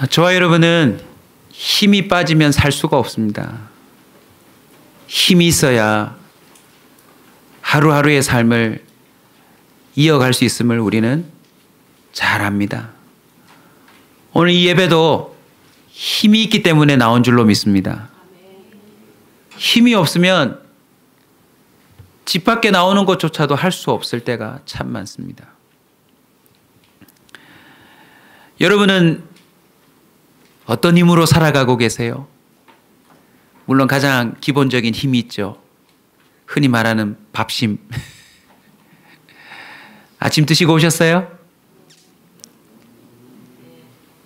저와 여러분은 힘이 빠지면 살 수가 없습니다. 힘이 있어야 하루하루의 삶을 이어갈 수 있음을 우리는 잘 압니다. 오늘 이 예배도 힘이 있기 때문에 나온 줄로 믿습니다. 힘이 없으면 집 밖에 나오는 것조차도 할 수 없을 때가 참 많습니다. 여러분은 어떤 힘으로 살아가고 계세요? 물론 가장 기본적인 힘이 있죠. 흔히 말하는 밥심. 아침 드시고 오셨어요?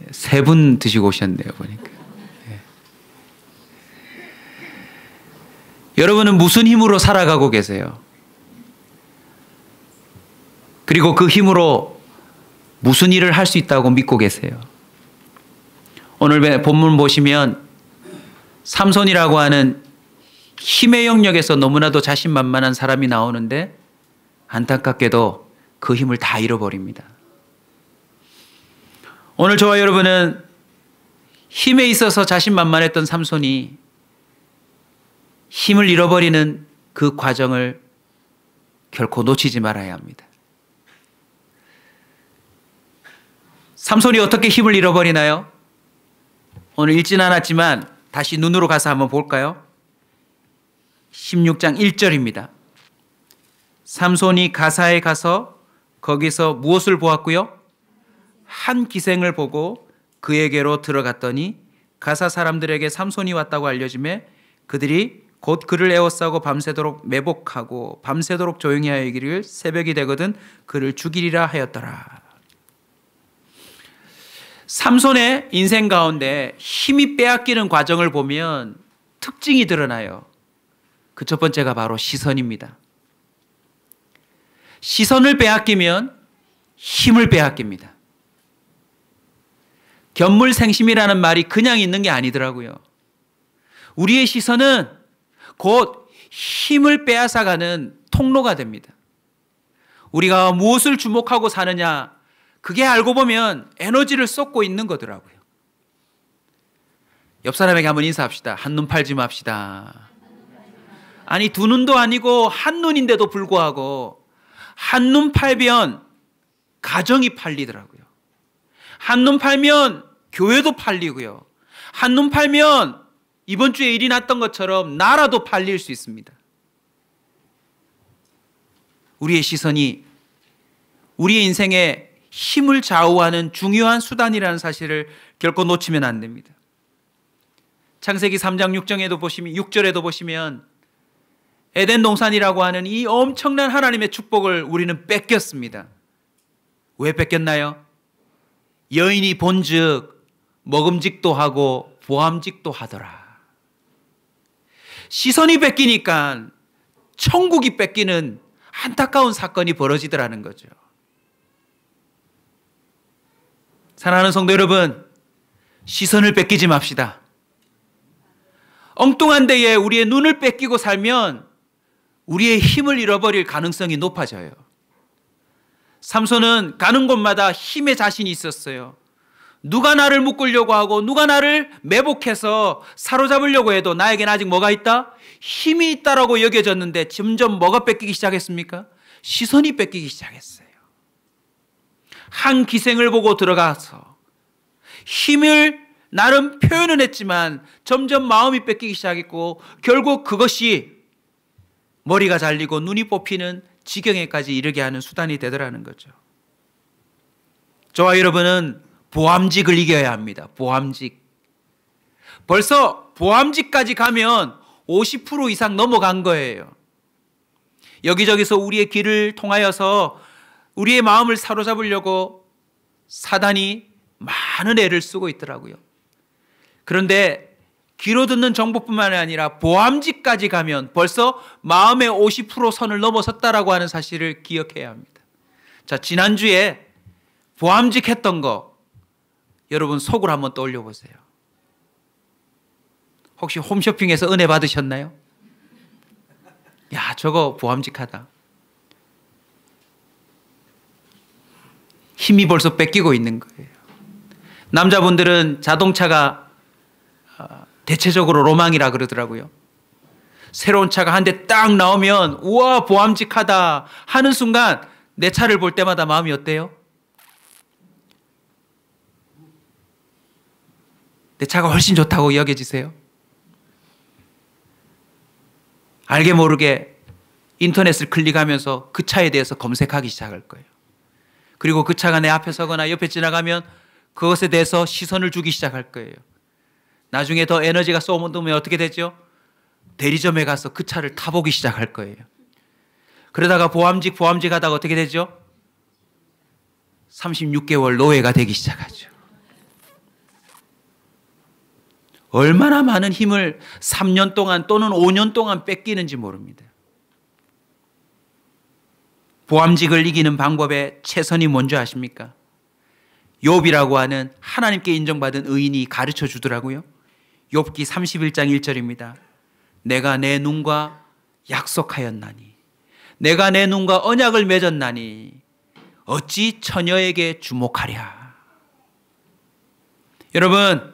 3분 드시고 오셨네요, 보니까. 네. 여러분은 무슨 힘으로 살아가고 계세요? 그리고 그 힘으로 무슨 일을 할 수 있다고 믿고 계세요? 오늘 본문 보시면 삼손이라고 하는 힘의 영역에서 너무나도 자신만만한 사람이 나오는데 안타깝게도 그 힘을 다 잃어버립니다. 오늘 저와 여러분은 힘에 있어서 자신만만했던 삼손이 힘을 잃어버리는 그 과정을 결코 놓치지 말아야 합니다. 삼손이 어떻게 힘을 잃어버리나요? 오늘 읽진 않았지만 다시 눈으로 가서 한번 볼까요? 16장 1절입니다. 삼손이 가사에 가서 거기서 무엇을 보았고요? 한 기생을 보고 그에게로 들어갔더니 가사 사람들에게 삼손이 왔다고 알려지매 그들이 곧 그를 에워싸고 밤새도록 매복하고 밤새도록 조용히 하여 이기를 새벽이 되거든 그를 죽이리라 하였더라. 삼손의 인생 가운데 힘이 빼앗기는 과정을 보면 특징이 드러나요. 그 첫 번째가 바로 시선입니다. 시선을 빼앗기면 힘을 빼앗깁니다. 견물생심이라는 말이 그냥 있는 게 아니더라고요. 우리의 시선은 곧 힘을 빼앗아가는 통로가 됩니다. 우리가 무엇을 주목하고 사느냐, 그게 알고 보면 에너지를 쏟고 있는 거더라고요. 옆 사람에게 한번 인사합시다. 한눈 팔지 맙시다. 아니, 두 눈도 아니고 한 눈인데도 불구하고 한눈 팔면 가정이 팔리더라고요. 한눈 팔면 교회도 팔리고요. 한눈 팔면 이번 주에 일이 났던 것처럼 나라도 팔릴 수 있습니다. 우리의 시선이 우리의 인생에 힘을 좌우하는 중요한 수단이라는 사실을 결코 놓치면 안 됩니다. 창세기 3장 6절에도 보시면 에덴 동산이라고 하는 이 엄청난 하나님의 축복을 우리는 뺏겼습니다. 왜 뺏겼나요? 여인이 본즉 먹음직도 하고 보암직도 하더라. 시선이 뺏기니까 천국이 뺏기는 안타까운 사건이 벌어지더라는 거죠. 사랑하는 성도 여러분, 시선을 뺏기지 맙시다. 엉뚱한 데에 우리의 눈을 뺏기고 살면 우리의 힘을 잃어버릴 가능성이 높아져요. 삼손은 가는 곳마다 힘에 자신이 있었어요. 누가 나를 묶으려고 하고 누가 나를 매복해서 사로잡으려고 해도 나에게는 아직 뭐가 있다? 힘이 있다라고 여겨졌는데 점점 뭐가 뺏기기 시작했습니까? 시선이 뺏기기 시작했어요. 한 기생을 보고 들어가서 힘을 나름 표현은 했지만 점점 마음이 뺏기기 시작했고 결국 그것이 머리가 잘리고 눈이 뽑히는 지경에까지 이르게 하는 수단이 되더라는 거죠. 저와 여러분은 보암직을 이겨야 합니다. 보암직. 벌써 보암직까지 가면 50% 이상 넘어간 거예요. 여기저기서 우리의 길을 통하여서 우리의 마음을 사로잡으려고 사단이 많은 애를 쓰고 있더라고요. 그런데 귀로 듣는 정보뿐만 아니라 보암직까지 가면 벌써 마음의 50% 선을 넘어섰다라고 하는 사실을 기억해야 합니다. 자, 지난주에 보암직 했던 거 여러분 속으로 한번 떠올려 보세요. 혹시 홈쇼핑에서 은혜 받으셨나요? 야, 저거 보암직하다. 힘이 벌써 뺏기고 있는 거예요. 남자분들은 자동차가 대체적으로 로망이라 그러더라고요. 새로운 차가 한 대 딱 나오면 우와 보암직하다 하는 순간 내 차를 볼 때마다 마음이 어때요? 내 차가 훨씬 좋다고 여겨지세요? 알게 모르게 인터넷을 클릭하면서 그 차에 대해서 검색하기 시작할 거예요. 그리고 그 차가 내 앞에 서거나 옆에 지나가면 그것에 대해서 시선을 주기 시작할 거예요. 나중에 더 에너지가 쏟으면 어떻게 되죠? 대리점에 가서 그 차를 타보기 시작할 거예요. 그러다가 보암직 하다가 어떻게 되죠? 36개월 노예가 되기 시작하죠. 얼마나 많은 힘을 3년 동안 또는 5년 동안 뺏기는지 모릅니다. 보암직을 이기는 방법의 최선이 뭔지 아십니까? 욥이라고 하는 하나님께 인정받은 의인이 가르쳐 주더라고요. 욥기 31장 1절입니다. 내가 내 눈과 약속하였나니 내가 내 눈과 언약을 맺었나니 어찌 처녀에게 주목하랴. 여러분,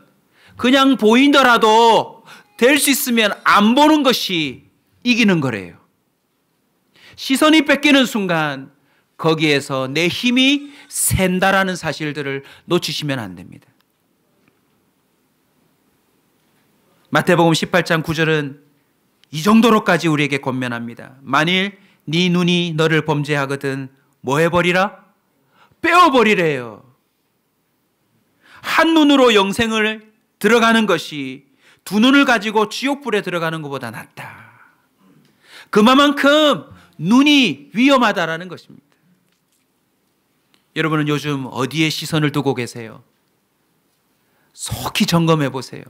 그냥 보이더라도 될 수 있으면 안 보는 것이 이기는 거래요. 시선이 뺏기는 순간 거기에서 내 힘이 샌다라는 사실들을 놓치시면 안 됩니다. 마태복음 18장 9절은 이 정도로까지 우리에게 권면합니다. 만일 네 눈이 너를 범죄하거든 뭐 해버리라? 빼어버리래요. 한 눈으로 영생을 들어가는 것이 두 눈을 가지고 지옥불에 들어가는 것보다 낫다. 그만큼 눈이 위험하다라는 것입니다. 여러분은 요즘 어디에 시선을 두고 계세요? 속히 점검해 보세요.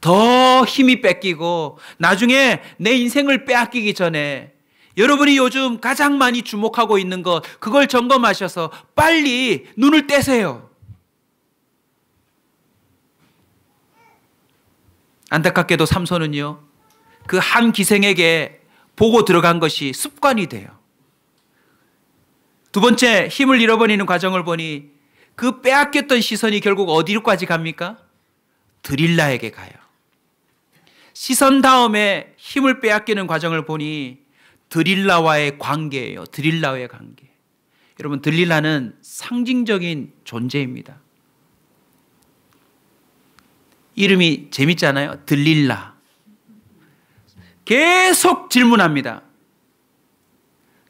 더 힘이 뺏기고 나중에 내 인생을 빼앗기기 전에 여러분이 요즘 가장 많이 주목하고 있는 것, 그걸 점검하셔서 빨리 눈을 떼세요. 안타깝게도 삼손은요, 그 한 기생에게 보고 들어간 것이 습관이 돼요. 두 번째, 힘을 잃어버리는 과정을 보니 그 빼앗겼던 시선이 결국 어디로까지 갑니까? 드릴라에게 가요. 시선 다음에 힘을 빼앗기는 과정을 보니 드릴라와의 관계예요. 드릴라와의 관계. 여러분, 드릴라는 상징적인 존재입니다. 이름이 재밌잖아요. 들릴라. 계속 질문합니다.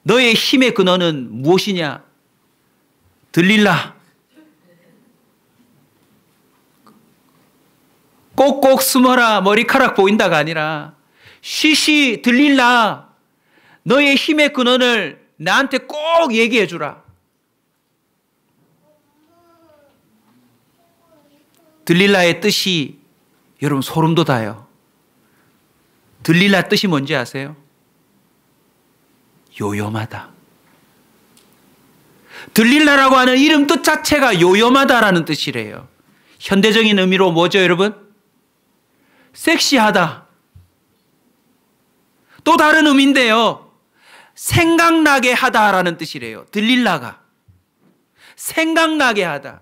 너의 힘의 근원은 무엇이냐? 들릴라. 꼭꼭 숨어라, 머리카락 보인다가 아니라 쉬쉬 들릴라. 너의 힘의 근원을 나한테 꼭 얘기해 주라. 들릴라의 뜻이 여러분 소름 돋아요. 들릴라 뜻이 뭔지 아세요? 요염하다. 들릴라라고 하는 이름 뜻 자체가 요염하다라는 뜻이래요. 현대적인 의미로 뭐죠, 여러분? 섹시하다. 또 다른 의미인데요, 생각나게 하다라는 뜻이래요. 들릴라가 생각나게 하다.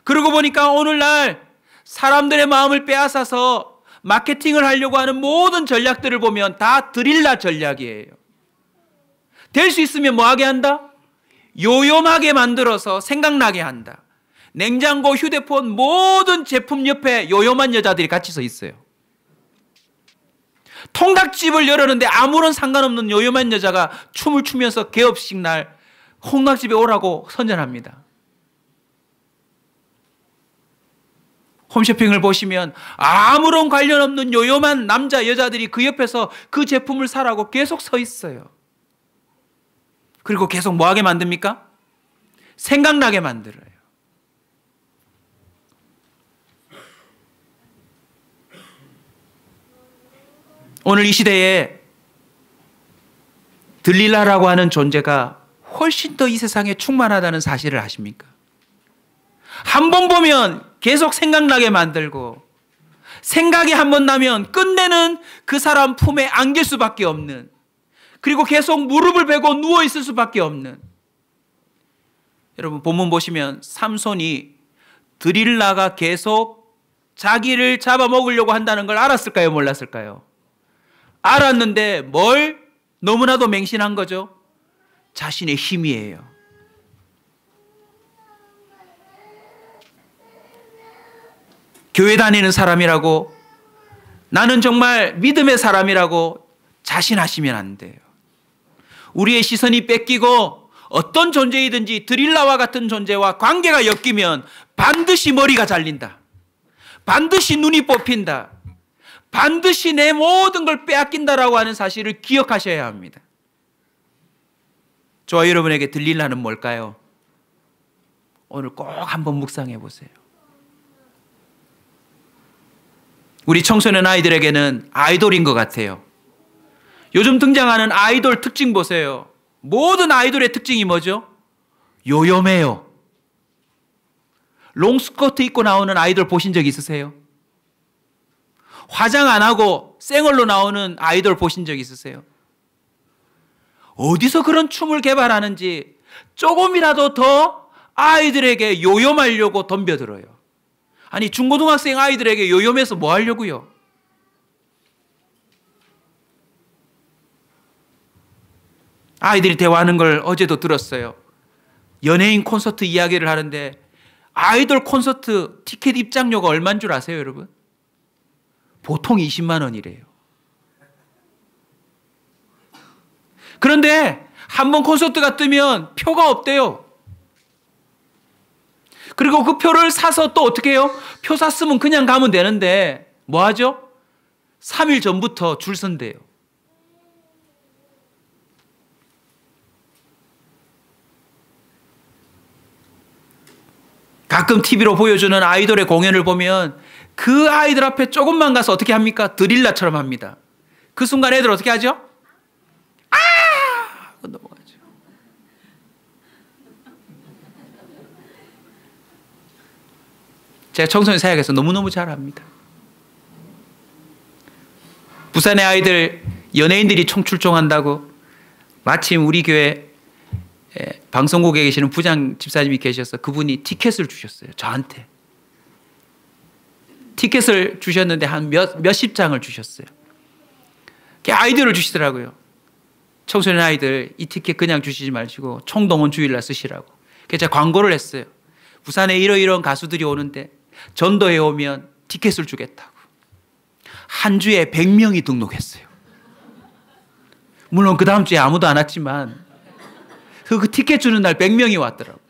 그러고 보니까 오늘날 사람들의 마음을 빼앗아서 마케팅을 하려고 하는 모든 전략들을 보면 다 드릴라 전략이에요. 될 수 있으면 뭐하게 한다? 요염하게 만들어서 생각나게 한다. 냉장고, 휴대폰 모든 제품 옆에 요염한 여자들이 같이 서 있어요. 통닭집을 열었는데 아무런 상관없는 요염한 여자가 춤을 추면서 개업식 날 통닭집에 오라고 선전합니다. 홈쇼핑을 보시면 아무런 관련 없는 요염한 남자, 여자들이 그 옆에서 그 제품을 사라고 계속 서 있어요. 그리고 계속 뭐하게 만듭니까? 생각나게 만들어요. 오늘 이 시대에 들릴라라고 하는 존재가 훨씬 더 이 세상에 충만하다는 사실을 아십니까? 한 번 보면 계속 생각나게 만들고, 생각이 한 번 나면 끝내는 그 사람 품에 안길 수밖에 없는, 그리고 계속 무릎을 베고 누워 있을 수밖에 없는. 여러분 본문 보시면 삼손이 드릴라가 계속 자기를 잡아먹으려고 한다는 걸 알았을까요? 몰랐을까요? 알았는데 뭘 너무나도 맹신한 거죠? 자신의 힘이에요. 교회 다니는 사람이라고, 나는 정말 믿음의 사람이라고 자신하시면 안 돼요. 우리의 시선이 뺏기고 어떤 존재이든지 드릴라와 같은 존재와 관계가 엮이면 반드시 머리가 잘린다. 반드시 눈이 뽑힌다. 반드시 내 모든 걸 빼앗긴다라고 하는 사실을 기억하셔야 합니다. 저와 여러분에게 들릴라는 뭘까요? 오늘 꼭 한번 묵상해 보세요. 우리 청소년 아이들에게는 아이돌인 것 같아요. 요즘 등장하는 아이돌 특징 보세요. 모든 아이돌의 특징이 뭐죠? 요염해요. 롱스커트 입고 나오는 아이돌 보신 적 있으세요? 화장 안 하고 생얼로 나오는 아이돌 보신 적 있으세요? 어디서 그런 춤을 개발하는지 조금이라도 더 아이들에게 요염하려고 덤벼들어요. 아니, 중고등학생 아이들에게 요염해서 뭐 하려고요? 아이들이 대화하는 걸 어제도 들었어요. 연예인 콘서트 이야기를 하는데 아이돌 콘서트 티켓 입장료가 얼마인 줄 아세요, 여러분? 보통 20만 원이래요. 그런데 한 번 콘서트가 뜨면 표가 없대요. 그리고 그 표를 사서 또 어떻게 해요? 표 샀으면 그냥 가면 되는데 뭐 하죠? 3일 전부터 줄 선대요. 가끔 TV로 보여주는 아이돌의 공연을 보면 그 아이들 앞에 조금만 가서 어떻게 합니까? 드릴라처럼 합니다. 그 순간 애들 어떻게 하죠? 아! 하고 넘어가죠. 제가 청소년 사역에서 너무너무 잘 압니다. 부산의 아이들 연예인들이 총출동한다고 마침 우리 교회 방송국에 계시는 부장 집사님이 계셔서 그분이 티켓을 주셨어요. 저한테. 티켓을 주셨는데 한 몇십 장을 주셨어요. 아이디어를 주시더라고요. 청소년 아이들 이 티켓 그냥 주시지 마시고 총동원 주일날 쓰시라고. 그래서 제가 광고를 했어요. 부산에 이러이러한 가수들이 오는데 전도에 오면 티켓을 주겠다고. 한 주에 100명이 등록했어요. 물론 그 다음 주에 아무도 안 왔지만 그 티켓 주는 날 100명이 왔더라고요.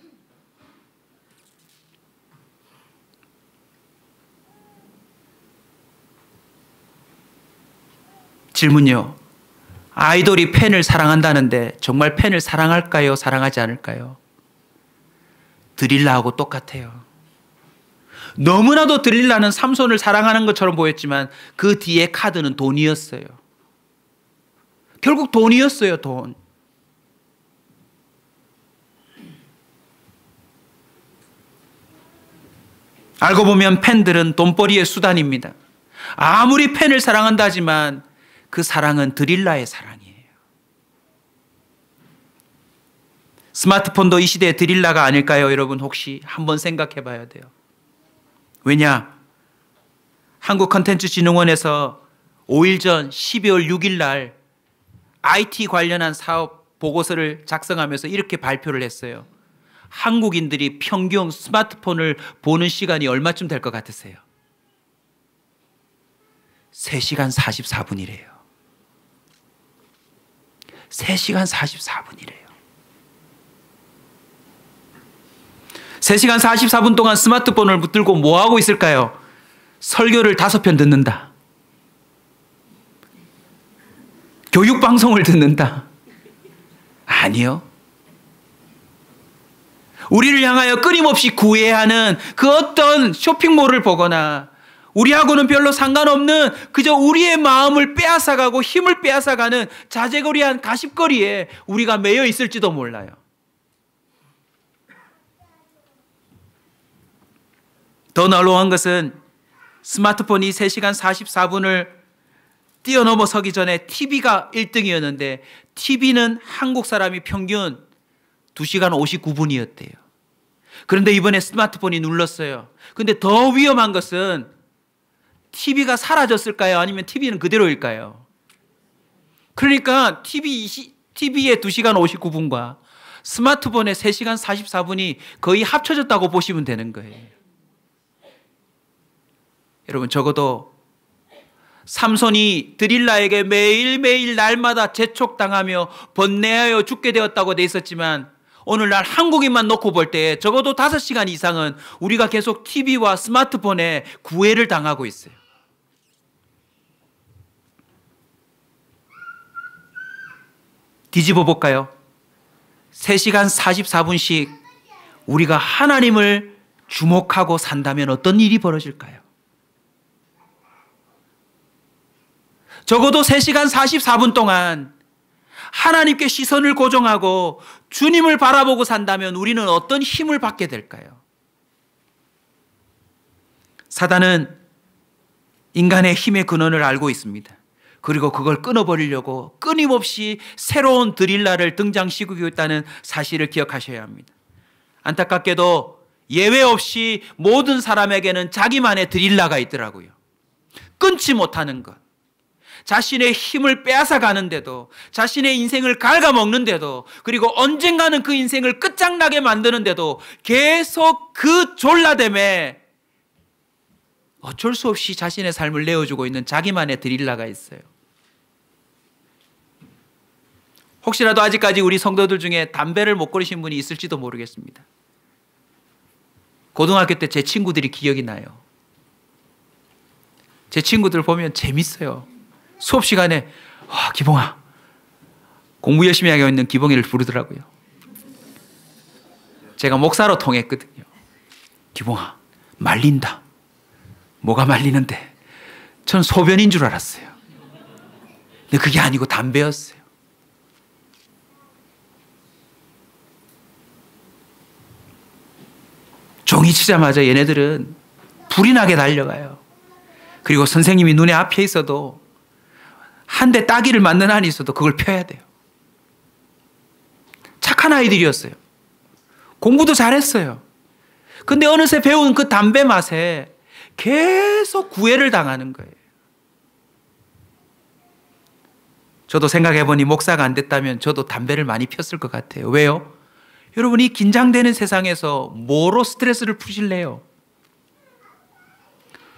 질문요. 아이돌이 팬을 사랑한다는데 정말 팬을 사랑할까요? 사랑하지 않을까요? 드릴라하고 똑같아요. 너무나도 드릴라는 삼손을 사랑하는 것처럼 보였지만 그 뒤에 카드는 돈이었어요. 결국 돈이었어요, 돈. 알고 보면 팬들은 돈벌이의 수단입니다. 아무리 팬을 사랑한다 하지만 그 사랑은 드릴라의 사랑이에요. 스마트폰도 이 시대의 드릴라가 아닐까요? 여러분 혹시 한번 생각해 봐야 돼요. 왜냐? 한국컨텐츠진흥원에서 5일 전 12월 6일 날 IT 관련한 사업 보고서를 작성하면서 이렇게 발표를 했어요. 한국인들이 평균 스마트폰을 보는 시간이 얼마쯤 될 것 같으세요? 3시간 44분이래요. 3시간 44분이래요. 3시간 44분 동안 스마트폰을 붙들고 뭐 하고 있을까요? 설교를 5편 듣는다. 교육방송을 듣는다. 아니요. 우리를 향하여 끊임없이 구애하는 그 어떤 쇼핑몰을 보거나 우리하고는 별로 상관없는 그저 우리의 마음을 빼앗아가고 힘을 빼앗아가는 자재거리한 가십거리에 우리가 매여 있을지도 몰라요. 더 놀라운 것은 스마트폰이 3시간 44분을 뛰어넘어서기 전에 TV가 1등이었는데 TV는 한국 사람이 평균 2시간 59분이었대요. 그런데 이번에 스마트폰이 눌렀어요. 근데 더 위험한 것은 TV가 사라졌을까요? 아니면 TV는 그대로일까요? 그러니까 TV에 2시간 59분과 스마트폰에 3시간 44분이 거의 합쳐졌다고 보시면 되는 거예요. 여러분, 적어도 삼손이 드릴라에게 매일매일 날마다 재촉당하며 번뇌하여 죽게 되었다고 돼 있었지만 오늘날 한국인만 놓고 볼 때 적어도 5시간 이상은 우리가 계속 TV와 스마트폰에 구애를 당하고 있어요. 뒤집어 볼까요? 3시간 44분씩 우리가 하나님을 주목하고 산다면 어떤 일이 벌어질까요? 적어도 3시간 44분 동안 하나님께 시선을 고정하고 주님을 바라보고 산다면 우리는 어떤 힘을 받게 될까요? 사단은 인간의 힘의 근원을 알고 있습니다. 그리고 그걸 끊어버리려고 끊임없이 새로운 드릴라를 등장시키고 있다는 사실을 기억하셔야 합니다. 안타깝게도 예외 없이 모든 사람에게는 자기만의 드릴라가 있더라고요. 끊지 못하는 것. 자신의 힘을 빼앗아 가는데도, 자신의 인생을 갉아먹는데도, 그리고 언젠가는 그 인생을 끝장나게 만드는데도 계속 그 졸라됨에 어쩔 수 없이 자신의 삶을 내어주고 있는 자기만의 드릴라가 있어요. 혹시라도 아직까지 우리 성도들 중에 담배를 못 끊으신 분이 있을지도 모르겠습니다. 고등학교 때 제 친구들이 기억이 나요. 제 친구들 보면 재밌어요. 수업 시간에 기봉아, 공부 열심히 하고 있는 기봉이를 부르더라고요. 제가 목사로 통했거든요. 기봉아, 말린다. 뭐가 말리는데? 전 소변인 줄 알았어요. 근데 그게 아니고 담배였어요. 종이 치자마자 얘네들은 불이 나게 달려가요. 그리고 선생님이 눈에 앞에 있어도 한 대 따기를 맞는 한이 있어도 그걸 펴야 돼요. 착한 아이들이었어요. 공부도 잘했어요. 근데 어느새 배운 그 담배 맛에 계속 구애를 당하는 거예요. 저도 생각해보니 목사가 안 됐다면 저도 담배를 많이 폈을 것 같아요. 왜요? 여러분, 이 긴장되는 세상에서 뭐로 스트레스를 푸실래요?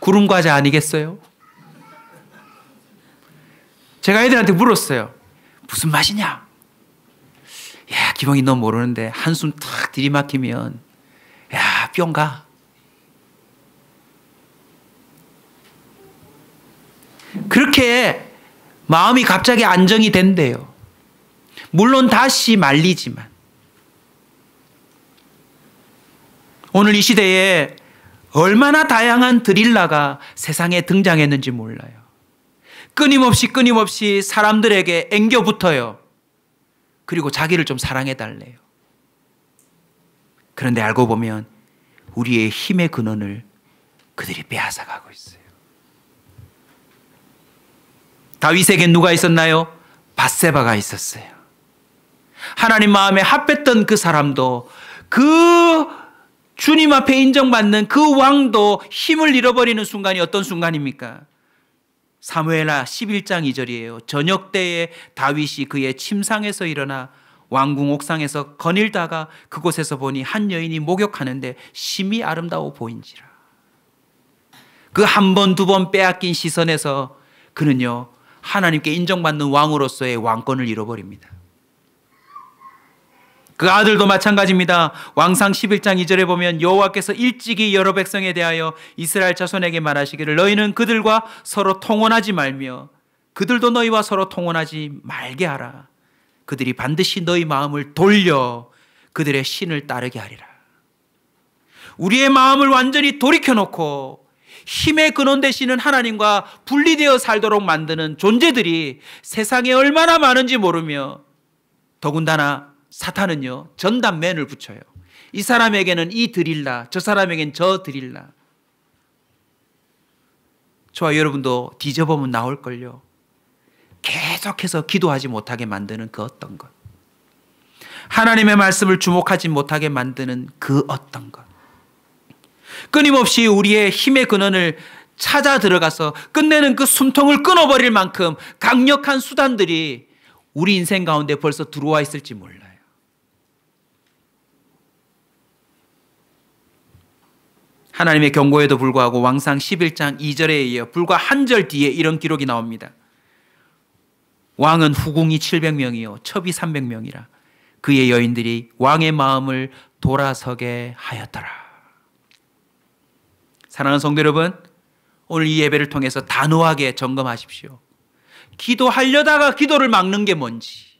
구름과자 아니겠어요? 제가 애들한테 물었어요. 무슨 맛이냐? 야, 기봉이 너 모르는데 한숨 탁 들이막히면 야, 뿅 가. 그렇게 마음이 갑자기 안정이 된대요. 물론 다시 말리지만. 오늘 이 시대에 얼마나 다양한 드릴라가 세상에 등장했는지 몰라요. 끊임없이 사람들에게 앵겨붙어요. 그리고 자기를 좀 사랑해달래요. 그런데 알고 보면 우리의 힘의 근원을 그들이 빼앗아가고 있어요. 다윗에겐 누가 있었나요? 밧세바가 있었어요. 하나님 마음에 합했던 그 사람도, 그 주님 앞에 인정받는 그 왕도 힘을 잃어버리는 순간이 어떤 순간입니까? 사무엘하 11장 2절이에요. 저녁 때에 다윗이 그의 침상에서 일어나 왕궁 옥상에서 거닐다가 그곳에서 보니 한 여인이 목욕하는데 심히 아름다워 보인지라. 그 한 번, 두 번 빼앗긴 시선에서 그는요, 하나님께 인정받는 왕으로서의 왕권을 잃어버립니다. 그 아들도 마찬가지입니다. 왕상 11장 2절에 보면 여호와께서 일찍이 여러 백성에 대하여 이스라엘 자손에게 말하시기를 너희는 그들과 서로 통혼하지 말며 그들도 너희와 서로 통혼하지 말게 하라. 그들이 반드시 너희 마음을 돌려 그들의 신을 따르게 하리라. 우리의 마음을 완전히 돌이켜놓고 힘의 근원 되시는 하나님과 분리되어 살도록 만드는 존재들이 세상에 얼마나 많은지 모르며, 더군다나 사탄은요, 전담맨을 붙여요. 이 사람에게는 이 드릴라, 저 사람에게는 저 드릴라. 저와 여러분도 뒤져보면 나올걸요. 계속해서 기도하지 못하게 만드는 그 어떤 것. 하나님의 말씀을 주목하지 못하게 만드는 그 어떤 것. 끊임없이 우리의 힘의 근원을 찾아 들어가서 끝내는 그 숨통을 끊어버릴 만큼 강력한 수단들이 우리 인생 가운데 벌써 들어와 있을지 몰라요. 하나님의 경고에도 불구하고 왕상 11장 2절에 이어 불과 한 절 뒤에 이런 기록이 나옵니다. 왕은 후궁이 700명이요 첩이 300명이라 그의 여인들이 왕의 마음을 돌아서게 하였더라. 사랑하는 성도 여러분, 오늘 이 예배를 통해서 단호하게 점검하십시오. 기도하려다가 기도를 막는 게 뭔지.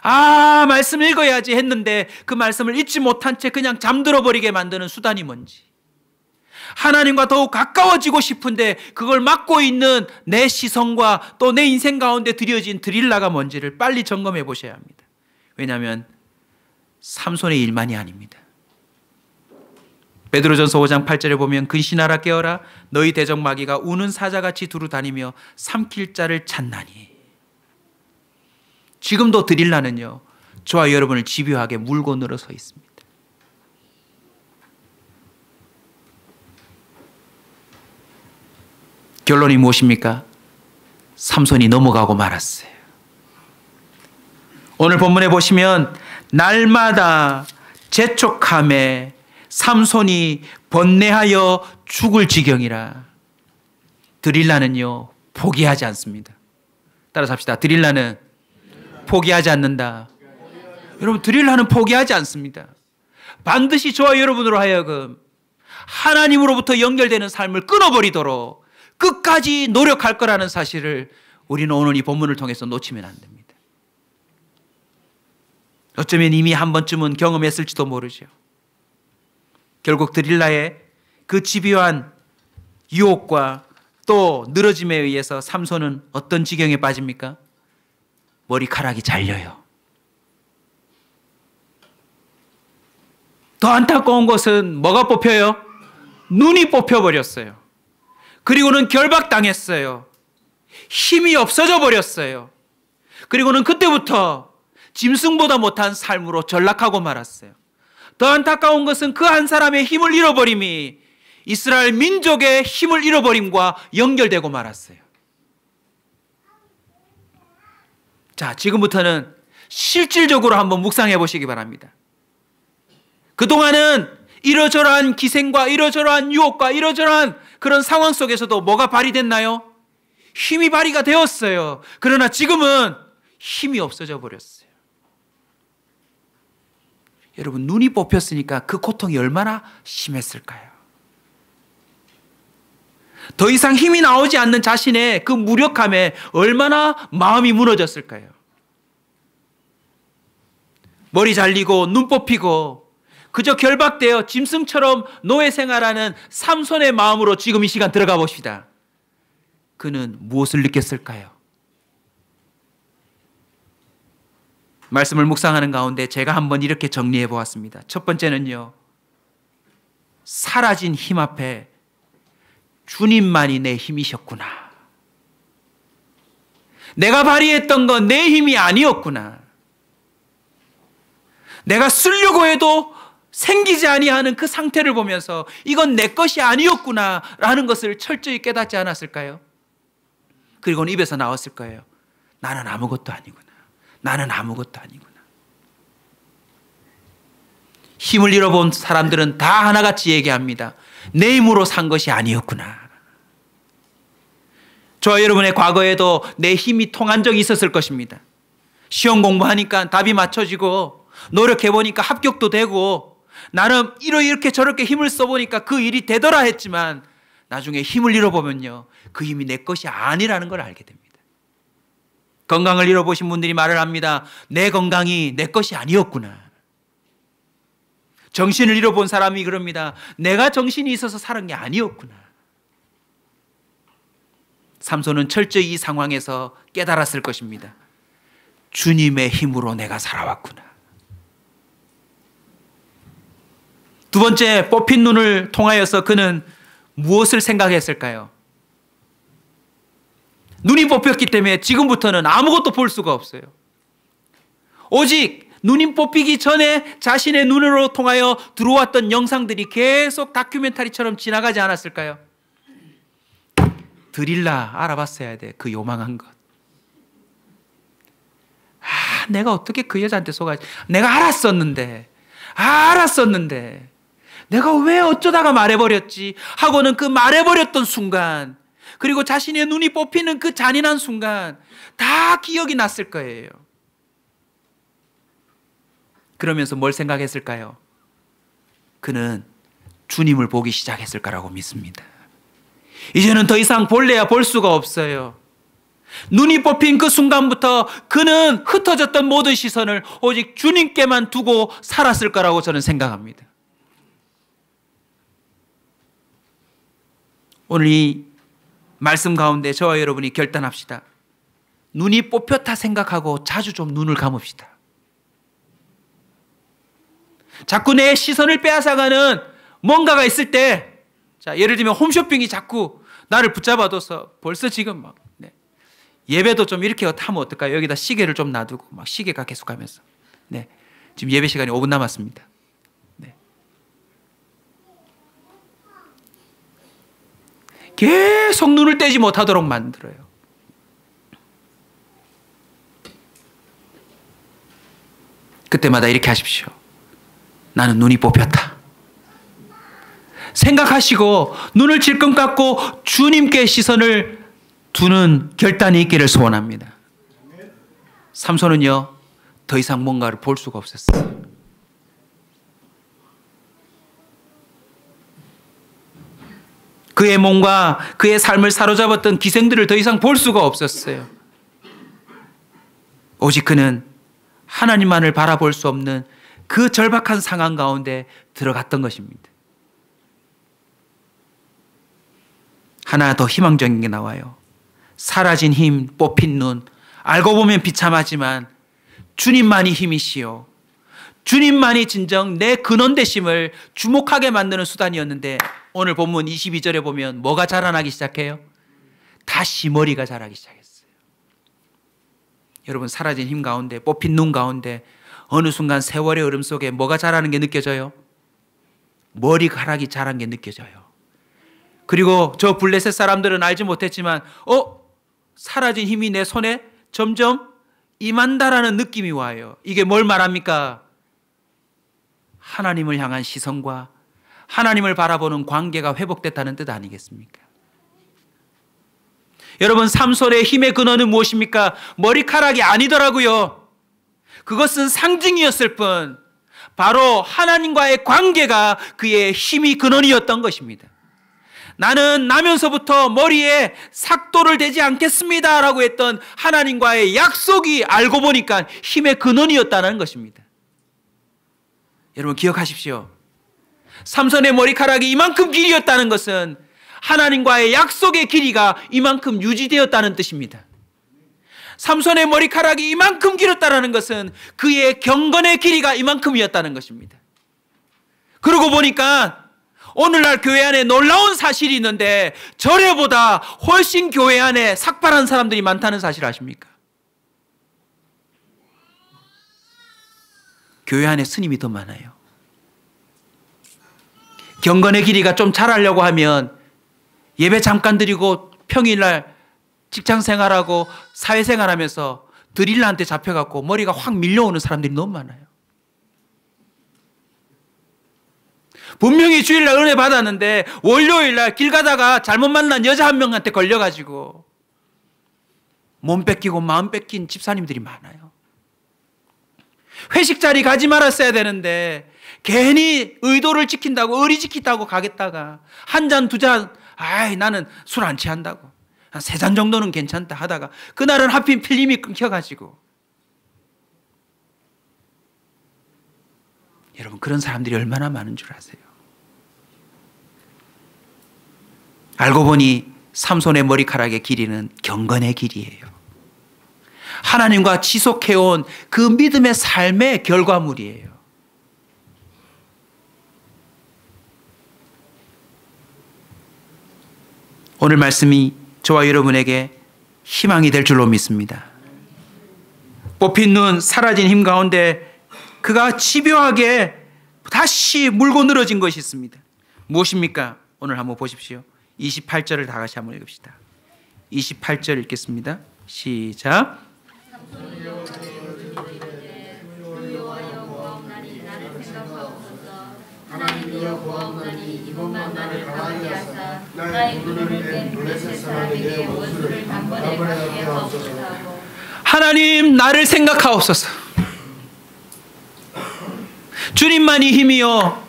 말씀 읽어야지 했는데 그 말씀을 잊지 못한 채 그냥 잠들어 버리게 만드는 수단이 뭔지. 하나님과 더욱 가까워지고 싶은데 그걸 막고 있는 내 시선과 또 내 인생 가운데 들여진 드릴라가 뭔지를 빨리 점검해 보셔야 합니다. 왜냐하면 삼손의 일만이 아닙니다. 베드로전서 5장 8절에 보면 근신하라 깨어라 너희 대적 마귀가 우는 사자같이 두루 다니며 삼킬 자를 찾나니. 지금도 드릴라는요 저와 여러분을 집요하게 물고 늘어서 있습니다. 결론이 무엇입니까? 삼손이 넘어가고 말았어요. 오늘 본문에 보시면 날마다 재촉함에 삼손이 번뇌하여 죽을 지경이라. 드릴라는요 포기하지 않습니다. 따라서 합시다. 드릴라는 포기하지 않는다. 여러분, 드릴라는 포기하지 않습니다. 반드시 저와 여러분으로 하여금 하나님으로부터 연결되는 삶을 끊어버리도록 끝까지 노력할 거라는 사실을 우리는 오늘 이 본문을 통해서 놓치면 안 됩니다. 어쩌면 이미 한 번쯤은 경험했을지도 모르죠. 결국 드릴라의 그 집요한 유혹과 또 늘어짐에 의해서 삼손은 어떤 지경에 빠집니까? 머리카락이 잘려요. 더 안타까운 것은 뭐가 뽑혀요? 눈이 뽑혀버렸어요. 그리고는 결박당했어요. 힘이 없어져 버렸어요. 그리고는 그때부터 짐승보다 못한 삶으로 전락하고 말았어요. 더 안타까운 것은 그 한 사람의 힘을 잃어버림이 이스라엘 민족의 힘을 잃어버림과 연결되고 말았어요. 자, 지금부터는 실질적으로 한번 묵상해 보시기 바랍니다. 그동안은 이러저러한 기생과 이러저러한 유혹과 이러저러한 그런 상황 속에서도 뭐가 발휘됐나요? 힘이 발휘가 되었어요. 그러나 지금은 힘이 없어져 버렸어요. 여러분, 눈이 뽑혔으니까 그 고통이 얼마나 심했을까요? 더 이상 힘이 나오지 않는 자신의 그 무력함에 얼마나 마음이 무너졌을까요? 머리 잘리고 눈 뽑히고 그저 결박되어 짐승처럼 노예 생활하는 삼손의 마음으로 지금 이 시간 들어가 봅시다. 그는 무엇을 느꼈을까요? 말씀을 묵상하는 가운데 제가 한번 이렇게 정리해 보았습니다. 첫 번째는요, 사라진 힘 앞에 주님만이 내 힘이셨구나. 내가 발휘했던 건 내 힘이 아니었구나. 내가 쓰려고 해도 생기지 아니하는 그 상태를 보면서 이건 내 것이 아니었구나 라는 것을 철저히 깨닫지 않았을까요? 그리고는 입에서 나왔을 거예요. 나는 아무것도 아니구나. 나는 아무것도 아니구나. 힘을 잃어본 사람들은 다 하나같이 얘기합니다. 내 힘으로 산 것이 아니었구나. 저와 여러분의 과거에도 내 힘이 통한 적이 있었을 것입니다. 시험 공부하니까 답이 맞춰지고 노력해보니까 합격도 되고 나름 이렇게 저렇게 힘을 써보니까 그 일이 되더라 했지만 나중에 힘을 잃어보면요, 그 힘이 내 것이 아니라는 걸 알게 됩니다. 건강을 잃어보신 분들이 말을 합니다. 내 건강이 내 것이 아니었구나. 정신을 잃어본 사람이 그럽니다. 내가 정신이 있어서 살은 게 아니었구나. 삼손은 철저히 이 상황에서 깨달았을 것입니다. 주님의 힘으로 내가 살아왔구나. 두 번째, 뽑힌 눈을 통하여서 그는 무엇을 생각했을까요? 눈이 뽑혔기 때문에 지금부터는 아무것도 볼 수가 없어요. 오직 눈이 뽑히기 전에 자신의 눈으로 통하여 들어왔던 영상들이 계속 다큐멘터리처럼 지나가지 않았을까요? 드릴라 알아봤어야 돼. 그 요망한 것. 내가 어떻게 그 여자한테 속아지? 내가 알았었는데. 내가 왜 어쩌다가 말해버렸지? 하고는 그 말해버렸던 순간, 그리고 자신의 눈이 뽑히는 그 잔인한 순간 다 기억이 났을 거예요. 그러면서 뭘 생각했을까요? 그는 주님을 보기 시작했을 거라고 믿습니다. 이제는 더 이상 볼래야 볼 수가 없어요. 눈이 뽑힌 그 순간부터 그는 흩어졌던 모든 시선을 오직 주님께만 두고 살았을 거라고 저는 생각합니다. 오늘 이 말씀 가운데 저와 여러분이 결단합시다. 눈이 뽑혔다 생각하고 자주 좀 눈을 감읍시다. 자꾸 내 시선을 빼앗아가는 뭔가가 있을 때, 자, 예를 들면 홈쇼핑이 자꾸 나를 붙잡아둬서 벌써 지금 막, 네. 예배도 좀 이렇게 하면 어떨까요? 여기다 시계를 좀 놔두고 막 시계가 계속 가면서, 네. 지금 예배 시간이 5분 남았습니다. 네. 계속 눈을 떼지 못하도록 만들어요. 그때마다 이렇게 하십시오. 나는 눈이 뽑혔다. 생각하시고 눈을 질끈 감고 주님께 시선을 두는 결단이 있기를 소원합니다. 삼손은요, 더 이상 뭔가를 볼 수가 없었어요. 그의 몸과 그의 삶을 사로잡았던 기생들을 더 이상 볼 수가 없었어요. 오직 그는 하나님만을 바라볼 수 없는 그 절박한 상황 가운데 들어갔던 것입니다. 하나 더 희망적인 게 나와요. 사라진 힘, 뽑힌 눈, 알고 보면 비참하지만 주님만이 힘이시요, 주님만이 진정 내 근원 되심을 주목하게 만드는 수단이었는데, 오늘 본문 22절에 보면 뭐가 자라나기 시작해요? 다시 머리가 자라기 시작했어요. 여러분, 사라진 힘 가운데, 뽑힌 눈 가운데 어느 순간 세월의 흐름 속에 뭐가 자라는 게 느껴져요? 머리카락이 자란 게 느껴져요. 그리고 저 블레셋 사람들은 알지 못했지만 사라진 힘이 내 손에 점점 임한다라는 느낌이 와요. 이게 뭘 말합니까? 하나님을 향한 시선과 하나님을 바라보는 관계가 회복됐다는 뜻 아니겠습니까? 여러분, 삼손의 힘의 근원은 무엇입니까? 머리카락이 아니더라고요. 그것은 상징이었을 뿐 바로 하나님과의 관계가 그의 힘이 근원이었던 것입니다. 나는 나면서부터 머리에 삭도를 대지 않겠습니다 라고 했던 하나님과의 약속이 알고 보니까 힘의 근원이었다는 것입니다. 여러분, 기억하십시오. 삼손의 머리카락이 이만큼 길이였다는 것은 하나님과의 약속의 길이가 이만큼 유지되었다는 뜻입니다. 삼손의 머리카락이 이만큼 길었다는 것은 그의 경건의 길이가 이만큼이었다는 것입니다. 그러고 보니까 오늘날 교회 안에 놀라운 사실이 있는데, 전에보다 훨씬 교회 안에 삭발한 사람들이 많다는 사실 아십니까? 교회 안에 스님이 더 많아요. 경건의 길이가 좀 자라려고 하면 예배 잠깐 드리고 평일날 직장생활하고 사회생활하면서 드릴라한테 잡혀갖고 머리가 확 밀려오는 사람들이 너무 많아요. 분명히 주일날 은혜 받았는데 월요일날 길 가다가 잘못 만난 여자 한 명한테 걸려가지고 몸 뺏기고 마음 뺏긴 집사님들이 많아요. 회식 자리 가지 말았어야 되는데 괜히 의도를 지킨다고, 의리 지킨다고 가겠다가 한 잔, 두 잔, 나는 술 안 취한다고, 한 3잔 정도는 괜찮다 하다가 그날은 하필 필름이 끊겨가지고, 여러분, 그런 사람들이 얼마나 많은 줄 아세요? 알고 보니 삼손의 머리카락의 길이는 경건의 길이에요. 하나님과 지속해온 그 믿음의 삶의 결과물이에요. 오늘 말씀이 저와 여러분에게 희망이 될 줄로 믿습니다. 뽑힌 눈, 사라진 힘 가운데 그가 집요하게 다시 물고 늘어진 것이 있습니다. 무엇입니까? 오늘 한번 보십시오. 28절을 다 같이 한번 읽읍시다. 28절 읽겠습니다. 시작. 하나님이여 구하옵나니 이번만 나를 강하게 하사 나의 눈을 뺀 블레셋 사람에게 원수를 단번에 갚게 하옵소서. 하나님, 나를 생각하옵소서. 주님만이 힘이요,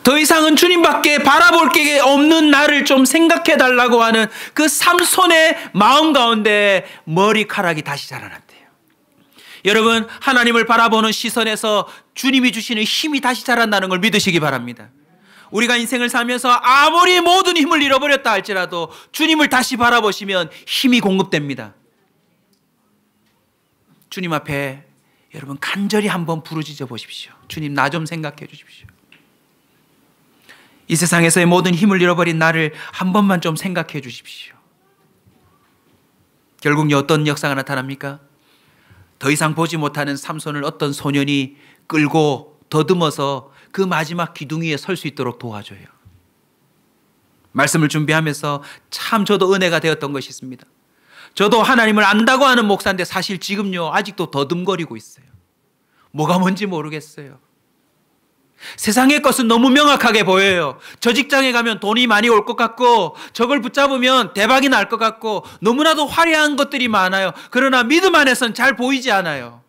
더 이상은 주님밖에 바라볼 게 없는 나를 좀 생각해 달라고 하는 그 삼손의 마음 가운데 머리카락이 다시 자라났대요. 여러분, 하나님을 바라보는 시선에서 주님이 주시는 힘이 다시 자란다는 걸 믿으시기 바랍니다. 우리가 인생을 살면서 아무리 모든 힘을 잃어버렸다 할지라도 주님을 다시 바라보시면 힘이 공급됩니다. 주님 앞에 여러분 간절히 한번 부르짖어 보십시오. 주님, 나 좀 생각해 주십시오. 이 세상에서의 모든 힘을 잃어버린 나를 한 번만 좀 생각해 주십시오. 결국 어떤 역사가 나타납니까? 더 이상 보지 못하는 삼손을 어떤 소년이 끌고 더듬어서 그 마지막 기둥 위에 설 수 있도록 도와줘요. 말씀을 준비하면서 참 저도 은혜가 되었던 것이 있습니다. 저도 하나님을 안다고 하는 목사인데 사실 지금요 아직도 더듬거리고 있어요. 뭐가 뭔지 모르겠어요. 세상의 것은 너무 명확하게 보여요. 저 직장에 가면 돈이 많이 올 것 같고 저걸 붙잡으면 대박이 날 것 같고 너무나도 화려한 것들이 많아요. 그러나 믿음 안에서는 잘 보이지 않아요.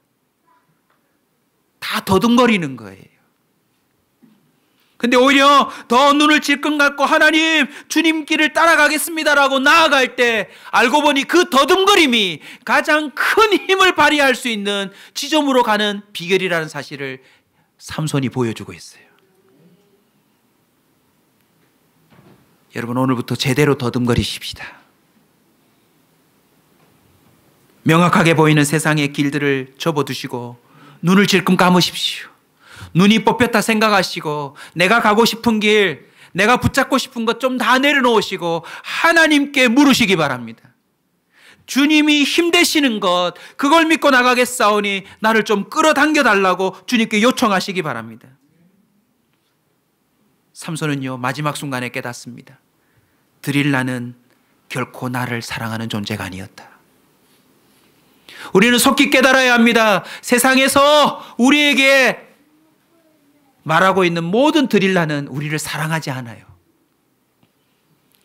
다 더듬거리는 거예요. 근데 오히려 더 눈을 질끈 갖고 하나님, 주님 길을 따라가겠습니다라고 나아갈 때 알고 보니 그 더듬거림이 가장 큰 힘을 발휘할 수 있는 지점으로 가는 비결이라는 사실을 삼손이 보여주고 있어요. 여러분, 오늘부터 제대로 더듬거리십시다. 명확하게 보이는 세상의 길들을 접어두시고 눈을 질끈 감으십시오. 눈이 뽑혔다 생각하시고 내가 가고 싶은 길, 내가 붙잡고 싶은 것 좀 다 내려놓으시고 하나님께 물으시기 바랍니다. 주님이 힘되시는 것, 그걸 믿고 나가겠사오니 나를 좀 끌어당겨 달라고 주님께 요청하시기 바랍니다. 삼손은요 마지막 순간에 깨닫습니다. 드릴라는 결코 나를 사랑하는 존재가 아니었다. 우리는 속히 깨달아야 합니다. 세상에서 우리에게 말하고 있는 모든 드릴라는 우리를 사랑하지 않아요.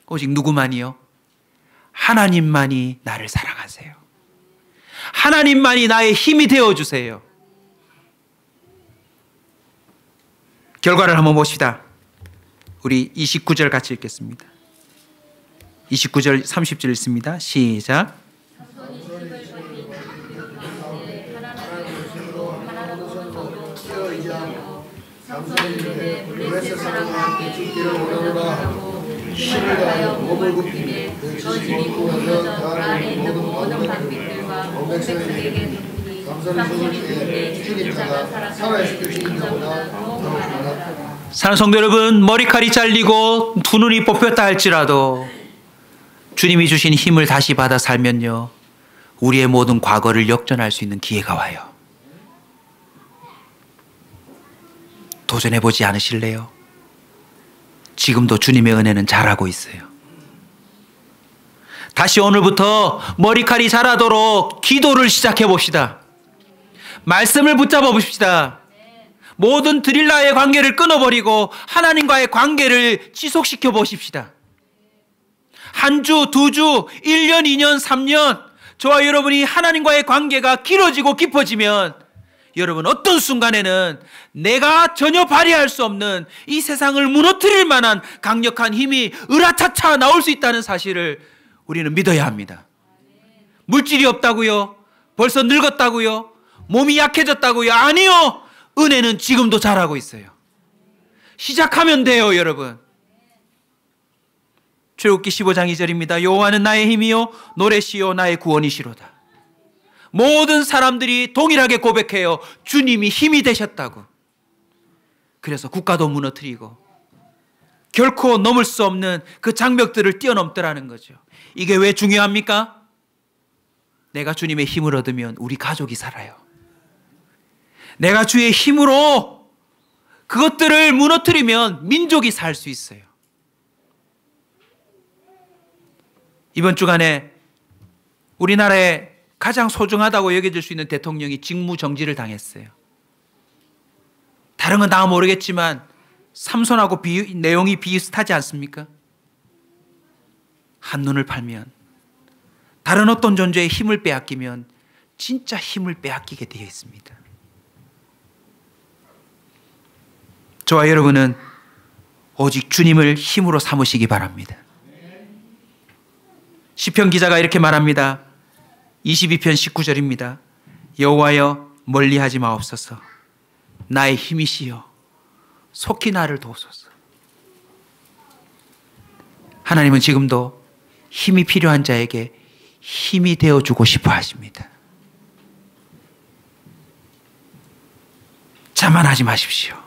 오직 누구만이요? 하나님만이 나를 사랑하세요. 하나님만이 나의 힘이 되어주세요. 결과를 한번 봅시다. 우리 29절 같이 읽겠습니다. 29절 30절 읽습니다. 시작. 삼손이 이르되 블레셋 사람과 함께 죽기를 원하노라 하고 힘을 다하여 몸을 굽히되 저 집이 공격져 나를 있는 모든 방백들과 온 백성에게 덮으니 삼손이 죽을 죽인 자가 살아있을 때 죽인 자보다 더욱 많았다. 사랑하는 성도 여러분, 머리칼이 잘리고 두 눈이 뽑혔다 할지라도 주님이 주신 힘을 다시 받아 살면요 우리의 모든 과거를 역전할 수 있는 기회가 와요. 도전해보지 않으실래요? 지금도 주님의 은혜는 잘하고 있어요. 다시 오늘부터 머리칼이 자라도록 기도를 시작해 봅시다. 말씀을 붙잡아 봅시다. 모든 드릴라의 관계를 끊어버리고 하나님과의 관계를 지속시켜 보십시다. 한 주, 두 주, 1년, 2년, 3년 저와 여러분이 하나님과의 관계가 길어지고 깊어지면 여러분 어떤 순간에는 내가 전혀 발휘할 수 없는 이 세상을 무너뜨릴 만한 강력한 힘이 으라차차 나올 수 있다는 사실을 우리는 믿어야 합니다. 물질이 없다고요? 벌써 늙었다고요? 몸이 약해졌다고요? 아니요. 은혜는 지금도 잘하고 있어요. 시작하면 돼요, 여러분. 출애굽기 15장 2절입니다. 여호와는 나의 힘이요 노래시요 나의 구원이시로다. 모든 사람들이 동일하게 고백해요. 주님이 힘이 되셨다고. 그래서 국가도 무너뜨리고 결코 넘을 수 없는 그 장벽들을 뛰어넘더라는 거죠. 이게 왜 중요합니까? 내가 주님의 힘을 얻으면 우리 가족이 살아요. 내가 주의 힘으로 그것들을 무너뜨리면 민족이 살 수 있어요. 이번 주간에 우리나라에 가장 소중하다고 여겨질 수 있는 대통령이 직무 정지를 당했어요. 다른 건 다 모르겠지만 삼손하고 내용이 비슷하지 않습니까? 한눈을 팔면, 다른 어떤 존재의 힘을 빼앗기면 진짜 힘을 빼앗기게 되어 있습니다. 저와 여러분은 오직 주님을 힘으로 삼으시기 바랍니다. 시편 기자가 이렇게 말합니다. 22편 19절입니다. 여호와여 멀리하지 마옵소서. 나의 힘이시여 속히 나를 도우소서. 하나님은 지금도 힘이 필요한 자에게 힘이 되어주고 싶어 하십니다. 자만하지 마십시오.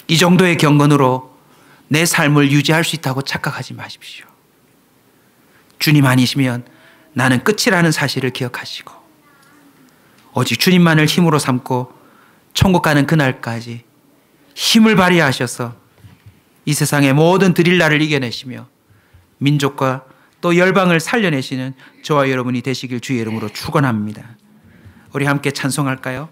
이 정도의 경건으로 내 삶을 유지할 수 있다고 착각하지 마십시오. 주님 아니시면 나는 끝이라는 사실을 기억하시고 오직 주님만을 힘으로 삼고 천국 가는 그날까지 힘을 발휘하셔서 이 세상의 모든 드릴라를 이겨내시며 민족과 또 열방을 살려내시는 저와 여러분이 되시길 주의 이름으로 축원합니다. 우리 함께 찬송할까요?